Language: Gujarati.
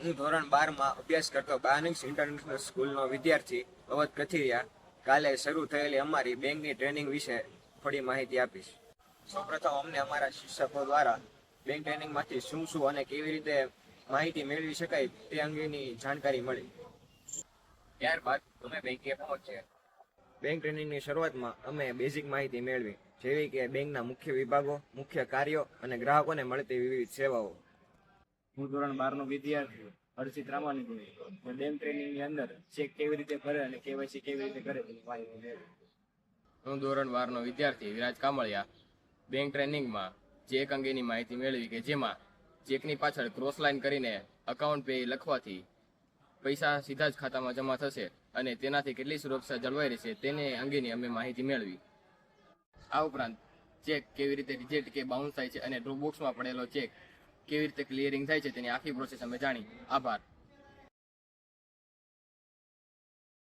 હું ધોરણ 12માં અભ્યાસ કરતો બાયનિક્સ ઇન્ટરનેશનલ સ્કૂલનો વિદ્યાર્થી અવધ કથિરિયા કાલે શરૂ થયેલી અમારી બેંકની ટ્રેનિંગ વિશે થોડી માહિતી આપીશ. સૌપ્રથમ અમને અમારા શિક્ષકો દ્વારા બેંક ટ્રેનિંગમાંથી શું અને કેવી રીતે માહિતી મેળવી શકાય તે અંગેની જાણકારી મળી. ત્યારબાદ અમે બેંકે પહોંચ્યા. બેંક ટ્રેનિંગની શરૂઆતમાં અમે બેઝિક માહિતી મેળવી, જેવી કે બેંકના મુખ્ય વિભાગો, મુખ્ય કાર્યો અને ગ્રાહકોને મળતી વિવિધ સેવાઓ. હું ધોરણ 12નો વિદ્યાર્થી હર્ષિત રામાની બેંક ટ્રેનિંગની અંદર ચેક કેવી રીતે ભરે અને કેવાયસી કેવી રીતે કરે તેની માહિતી મેળવી. હું ધોરણ 12નો વિદ્યાર્થી વિરાજ કામળિયા બેંક ટ્રેનિંગમાં ચેક અંગેની માહિતી મેળવી કે જેમાં ચેકની પાછળ ક્રોસ લાઇન કરીને અકાઉન્ટ પે લખવાથી પૈસા સીધા જ ખાતામાં જમા થશે અને તેનાથી કેટલી સુરક્ષા જળવાઈ રહેશે તેને અંગેની અમે માહિતી મેળવી. આ ઉપરાંત ચેક કેવી રીતે રિજેક્ટ કે બાઉન્સ થાય છે અને ડ્રોપ બોક્સમાં પડેલો ચેક કેવી રીતે ક્લિયરિંગ થાય છે તેની આખી પ્રોસેસ અમે જાણી. આભાર.